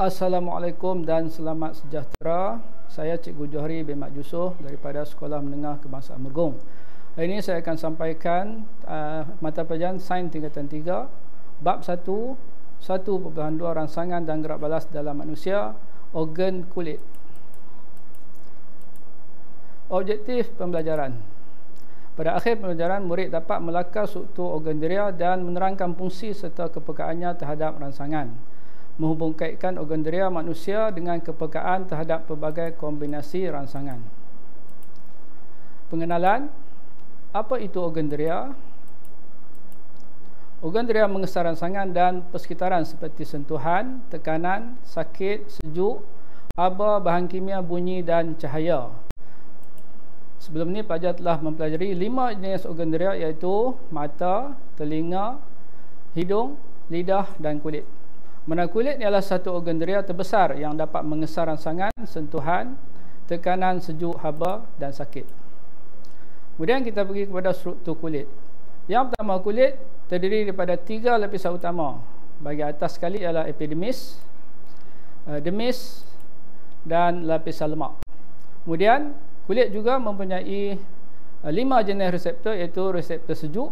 Assalamualaikum dan selamat sejahtera. Saya Cikgu Johari bin Mat Yusof daripada Sekolah Menengah Kebangsaan Mergong. Hari ini saya akan sampaikan mata pelajaran Sains tingkatan 3, bab 1, 1.2 rangsangan dan gerak balas dalam manusia, organ kulit. Objektif pembelajaran. Pada akhir pembelajaran, murid dapat melakar struktur organ deria dan menerangkan fungsi serta kepekaannya terhadap rangsangan, menghubungkaitkan organ deria manusia dengan kepekaan terhadap pelbagai kombinasi rangsangan. Pengenalan. Apa itu organ deria? Organ deria mengesar rangsangan dan persekitaran seperti sentuhan, tekanan, sakit, sejuk, haba, bahan kimia, bunyi dan cahaya. Sebelum ini pelajar telah mempelajari 5 jenis organ deria, iaitu mata, telinga, hidung, lidah dan kulit. Mana kulit ialah satu organ deria terbesar yang dapat mengesar rangsangan, sentuhan, tekanan, sejuk, haba dan sakit. Kemudian kita pergi kepada struktur kulit. Yang pertama, kulit terdiri daripada 3 lapisan utama. Bahagian atas sekali ialah epidermis, dermis dan lapisan lemak. Kemudian kulit juga mempunyai 5 jenis reseptor, iaitu reseptor sejuk,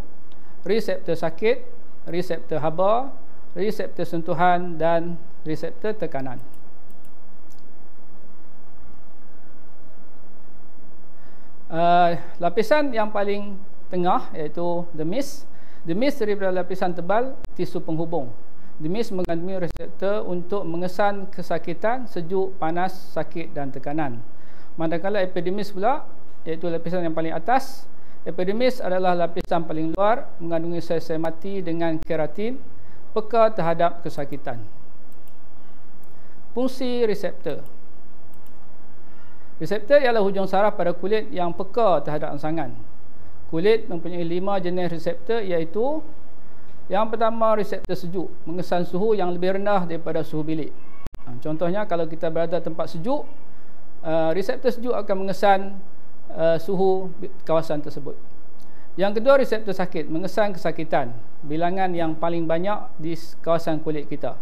reseptor sakit, reseptor haba, reseptor sentuhan dan reseptor tekanan. Lapisan yang paling tengah iaitu dermis. Dermis terdiri daripada lapisan tebal tisu penghubung. Dermis mengandungi reseptor untuk mengesan kesakitan, sejuk, panas, sakit dan tekanan. Manakala epidermis pula, iaitu lapisan yang paling atas. Epidermis adalah lapisan paling luar, mengandungi sel-sel mati dengan keratin, peka terhadap kesakitan. Fungsi reseptor. Reseptor ialah hujung saraf pada kulit yang peka terhadap rangsangan. Kulit mempunyai 5 jenis reseptor, iaitu yang pertama, reseptor sejuk, mengesan suhu yang lebih rendah daripada suhu bilik. Contohnya, kalau kita berada tempat sejuk, reseptor sejuk akan mengesan suhu kawasan tersebut. Yang kedua, reseptor sakit, mengesan kesakitan, bilangan yang paling banyak di kawasan kulit kita.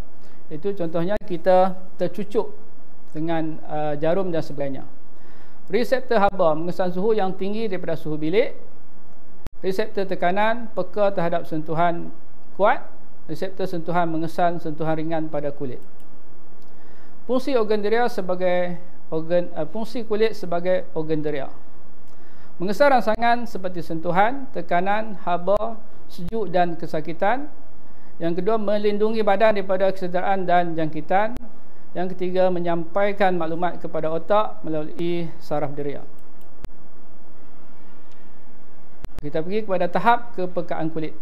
Itu contohnya kita tercucuk dengan jarum dan sebagainya. Reseptor haba, mengesan suhu yang tinggi daripada suhu bilik. Reseptor tekanan, peka terhadap sentuhan kuat. Reseptor sentuhan, mengesan sentuhan ringan pada kulit. Fungsi organ deria sebagai fungsi kulit sebagai organ deria. Mengesar rangsangan seperti sentuhan, tekanan, haba, sejuk dan kesakitan. Yang kedua, melindungi badan daripada kesederaan dan jangkitan. Yang ketiga, menyampaikan maklumat kepada otak melalui saraf deria. Kita pergi kepada tahap kepekaan kulit.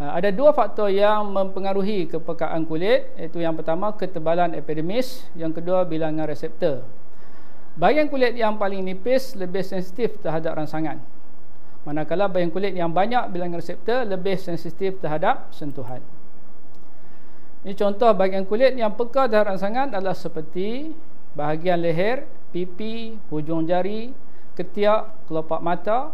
Ada 2 faktor yang mempengaruhi kepekaan kulit, iaitu yang pertama, ketebalan epidermis, yang kedua, bilangan reseptor. Bahagian kulit yang paling nipis lebih sensitif terhadap rangsangan, manakala bahagian kulit yang banyak bilangan reseptor lebih sensitif terhadap sentuhan. Ini contoh bahagian kulit yang peka terhadap rangsangan adalah seperti bahagian leher, pipi, hujung jari, ketiak, kelopak mata,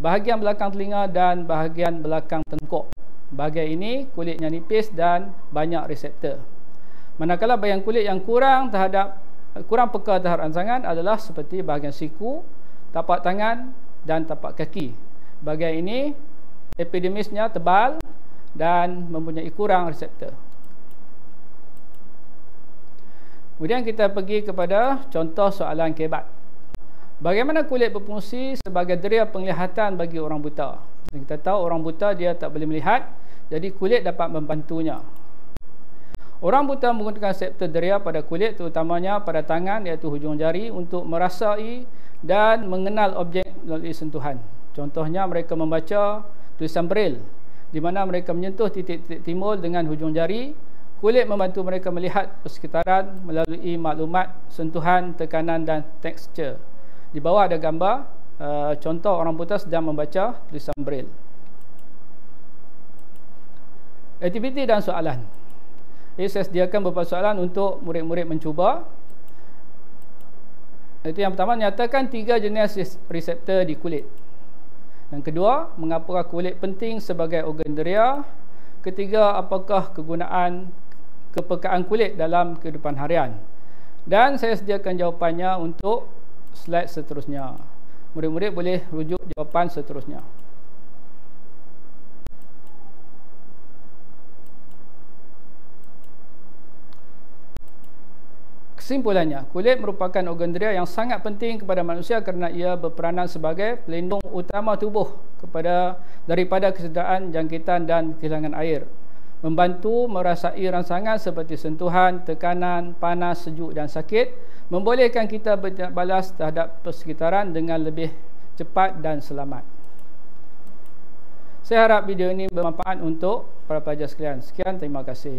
bahagian belakang telinga dan bahagian belakang tengkuk. Bahagian ini kulitnya nipis dan banyak reseptor. Manakala bahagian kulit yang kurang peka terhadap rangsangan adalah seperti bahagian siku, tapak tangan dan tapak kaki. Bahagian ini epidermisnya tebal dan mempunyai kurang reseptor. Kemudian kita pergi kepada contoh soalan kebat. Bagaimana kulit berfungsi sebagai deria penglihatan bagi orang buta? Kita tahu orang buta dia tak boleh melihat, jadi kulit dapat membantunya. Orang buta menggunakan reseptor deria pada kulit, terutamanya pada tangan, iaitu hujung jari, untuk merasai dan mengenal objek melalui sentuhan. Contohnya, mereka membaca tulisan Braille, di mana mereka menyentuh titik-titik timbul dengan hujung jari. Kulit membantu mereka melihat persekitaran melalui maklumat, sentuhan, tekanan dan tekstur. Di bawah ada gambar contoh orang buta sedang membaca tulisan Braille. Aktiviti dan soalan. Saya sediakan beberapa soalan untuk murid-murid mencuba. Itu yang pertama, nyatakan 3 jenis reseptor di kulit. Yang kedua, mengapa kulit penting sebagai organ deria. Ketiga, apakah kegunaan kepekaan kulit dalam kehidupan harian. Dan saya sediakan jawapannya untuk slide seterusnya. Murid-murid boleh rujuk jawapan seterusnya. Kesimpulannya, kulit merupakan organ daya yang sangat penting kepada manusia kerana ia berperanan sebagai pelindung utama tubuh daripada kesederaan, jangkitan dan kehilangan air. Membantu merasai rangsangan seperti sentuhan, tekanan, panas, sejuk dan sakit, membolehkan kita berbalas terhadap persekitaran dengan lebih cepat dan selamat. Saya harap video ini bermanfaat untuk para pelajar sekalian. Sekian, terima kasih.